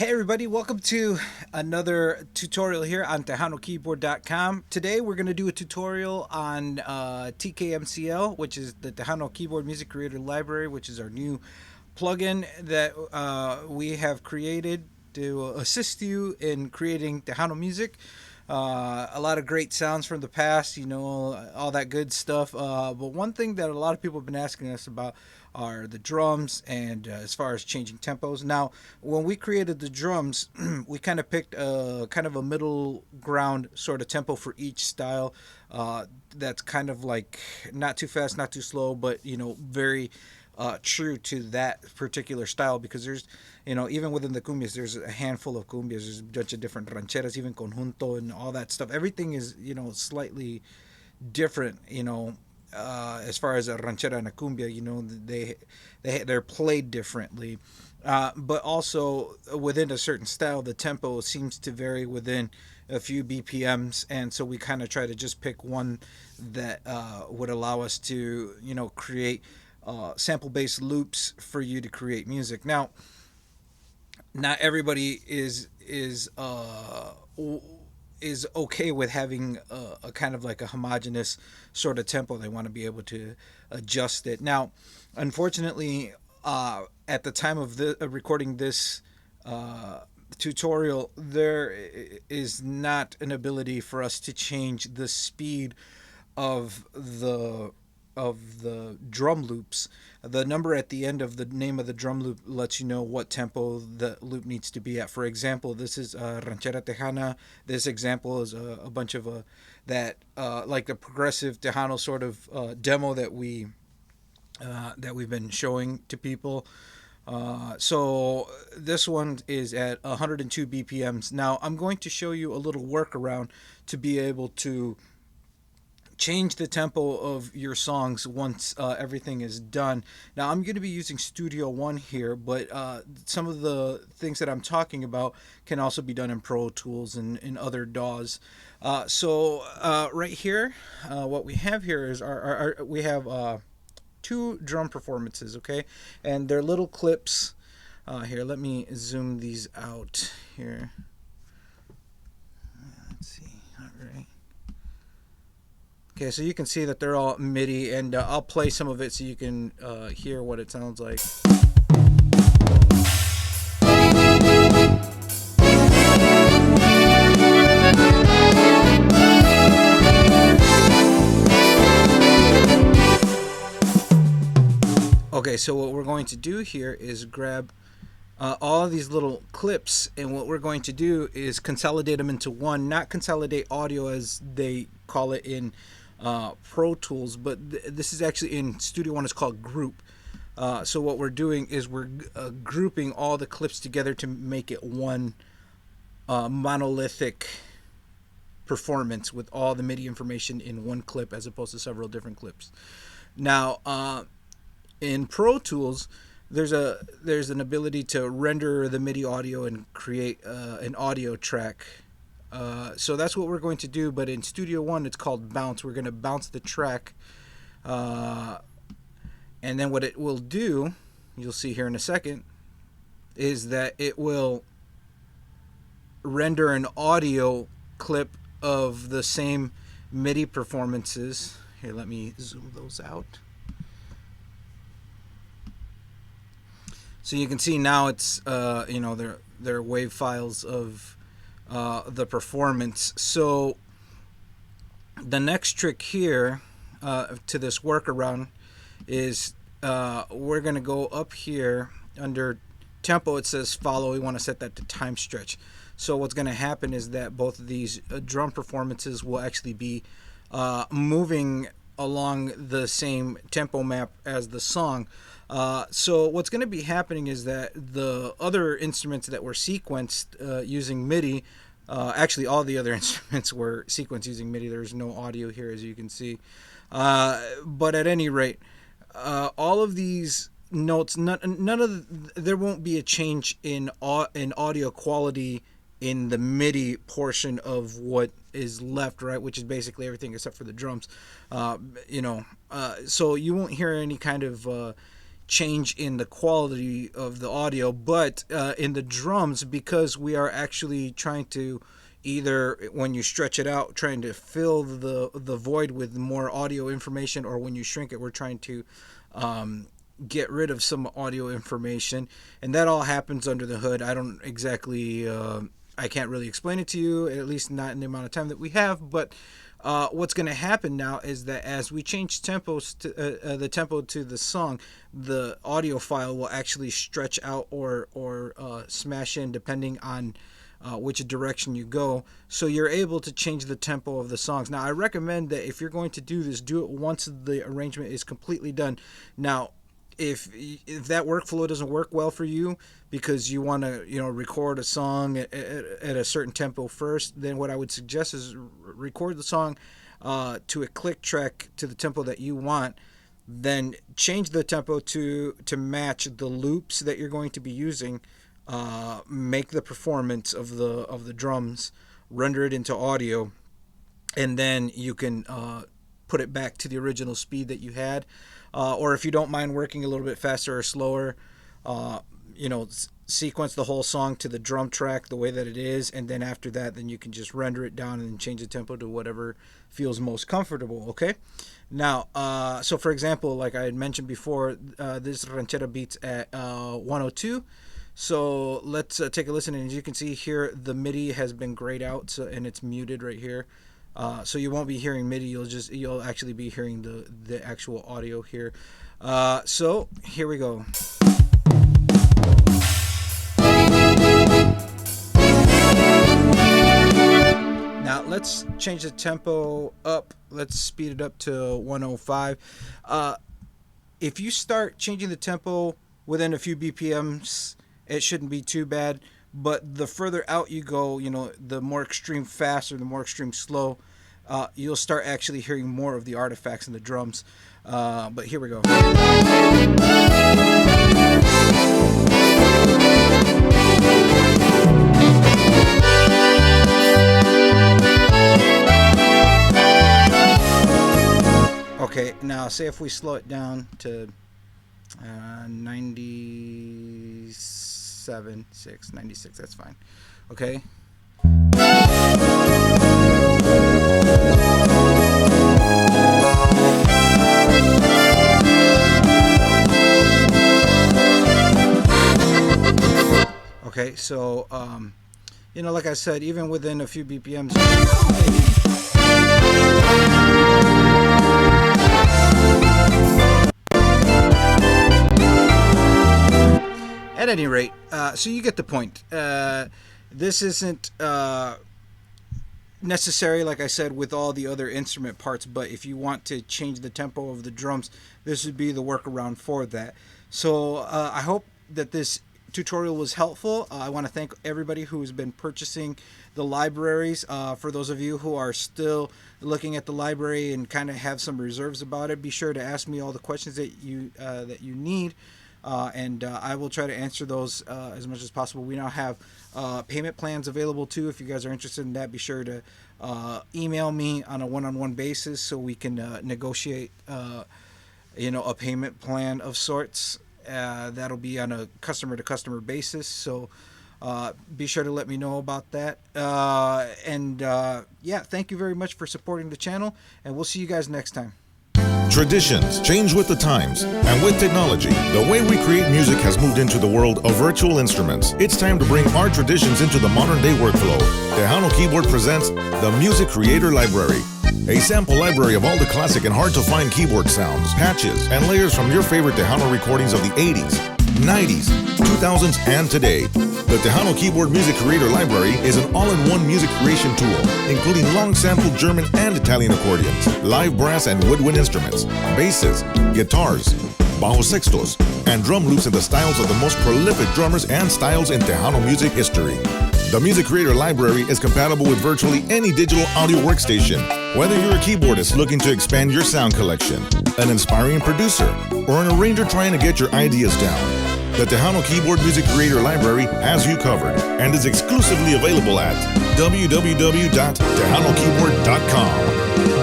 Hey everybody, welcome to another tutorial here on TejanoKeyboard.com. Today we're going to do a tutorial on TK MCL, which is the Tejano Keyboard Music Creator Library, which is our new plugin that we have created to assist you in creating Tejano music. A lot of great sounds from the past, all that good stuff. But one thing that a lot of people have been asking us about are the drums and as far as changing tempos. Now, when we created the drums, we kind of picked a kind of a middle ground sort of tempo for each style. That's kind of like not too fast, not too slow, but very true to that particular style because there's even within the cumbias there's a handful of cumbias, there's a bunch of different rancheras, even conjunto and all that stuff. Everything is slightly different, as far as a ranchera and a cumbia. They're played differently, but also within a certain style the tempo seems to vary within a few BPMs, and so we kind of try to just pick one that would allow us to create sample-based loops for you to create music. Now, not everybody is okay with having a kind of like a homogeneous sort of tempo. They want to be able to adjust it. Now, unfortunately, at the time of recording this tutorial, there is not an ability for us to change the speed of the drum loops. The number at the end of the name of the drum loop lets you know what tempo the loop needs to be at. For example, this is Ranchera Tejana. This example is a bunch of that like the progressive Tejano sort of demo that we've been showing to people. So this one is at 102 BPMs. Now I'm going to show you a little workaround to be able to change the tempo of your songs once everything is done. Now I'm going to be using Studio One here, but some of the things that I'm talking about can also be done in Pro Tools and in other DAWs. Right here, what we have here is we have two drum performances, okay, and they're little clips. Here, let me zoom these out here. Let's see. All right. Okay, so you can see that they're all MIDI, and I'll play some of it so you can hear what it sounds like. Okay, so what we're going to do here is grab all of these little clips, and what we're going to do is consolidate them into one. Not consolidate audio as they call it in Pro Tools, but this is actually in Studio One. It's called group. So what we're doing is we're grouping all the clips together to make it one monolithic performance with all the MIDI information in one clip as opposed to several different clips. Now, in Pro Tools, there's an ability to render the MIDI audio and create an audio track. So that's what we're going to do, but in Studio One it's called bounce. We're going to bounce the track, and then what it will do, you'll see here in a second, is that it will render an audio clip of the same MIDI performances. Here, let me zoom those out. So you can see now it's they're wave files of the performance. So the next trick here to this workaround is we're going to go up here under tempo. It says follow. We want to set that to time stretch. So what's going to happen is that both of these drum performances will actually be moving along the same tempo map as the song. So what's going to be happening is that the other instruments that were sequenced using MIDI, actually all the other instruments were sequenced using MIDI. There's no audio here, as you can see. But at any rate, all of these notes, there won't be a change in audio quality in the MIDI portion of what is left, right, which is basically everything except for the drums. So you won't hear any kind of change in the quality of the audio, but in the drums, because we are actually trying to either, when you stretch it out, trying to fill the void with more audio information, or when you shrink it, we're trying to get rid of some audio information, and that all happens under the hood. I don't exactly I can't really explain it to you, at least not in the amount of time that we have, but what's going to happen now is that as we change tempos to the tempo to the song, the audio file will actually stretch out or smash in depending on which direction you go, so you're able to change the tempo of the songs. Now, I recommend that if you're going to do this, do it once the arrangement is completely done. Now, if that workflow doesn't work well for you because you want to record a song at a certain tempo first, then what I would suggest is record the song to a click track to the tempo that you want, then change the tempo to match the loops that you're going to be using. Make the performance of the drums, render it into audio, and then you can put it back to the original speed that you had. Or if you don't mind working a little bit faster or slower, sequence the whole song to the drum track the way that it is, and then after that, then you can just render it down and change the tempo to whatever feels most comfortable. Okay. Now, so for example, like I had mentioned before, this ranchera beats at 102. So let's take a listen, and as you can see here, the MIDI has been grayed out, and it's muted right here. So you won't be hearing MIDI. You'll actually be hearing the actual audio here. So here we go. Now let's change the tempo up. Let's speed it up to 105. If you start changing the tempo within a few BPMs, it shouldn't be too bad, but the further out you go, the more extreme fast or the more extreme slow, you'll start actually hearing more of the artifacts in the drums. But here we go. Okay, now say if we slow it down to 96, that's fine. Okay. Okay, so like I said, even within a few BPMs, at any rate, so you get the point. This isn't necessary, like I said, with all the other instrument parts, but if you want to change the tempo of the drums, this would be the workaround for that. So I hope that this tutorial was helpful. I want to thank everybody who's been purchasing the libraries. For those of you who are still looking at the library and kind of have some reserves about it, be sure to ask me all the questions that you need. And I will try to answer those as much as possible. We now have payment plans available too. If you guys are interested in that, be sure to email me on a one-on-one basis so we can negotiate a payment plan of sorts. That'll be on a customer-to-customer basis. So be sure to let me know about that. Yeah, thank you very much for supporting the channel, and we'll see you guys next time. Traditions change with the times, and with technology, the way we create music has moved into the world of virtual instruments. It's time to bring our traditions into the modern-day workflow. Tejano Keyboard presents the Music Creator Library, a sample library of all the classic and hard-to-find keyboard sounds, patches, and layers from your favorite Tejano recordings of the 80s, 90s, 2000s, and today. The Tejano Keyboard Music Creator Library is an all-in-one music creation tool, including long-sampled German and Italian accordions, live brass and woodwind instruments, basses, guitars, bajo sextos, and drum loops in the styles of the most prolific drummers and styles in Tejano music history. The Music Creator Library is compatible with virtually any digital audio workstation. Whether you're a keyboardist looking to expand your sound collection, an inspiring producer, or an arranger trying to get your ideas down, the Tejano Keyboard Music Creator Library has you covered and is exclusively available at www.tejanokeyboard.com.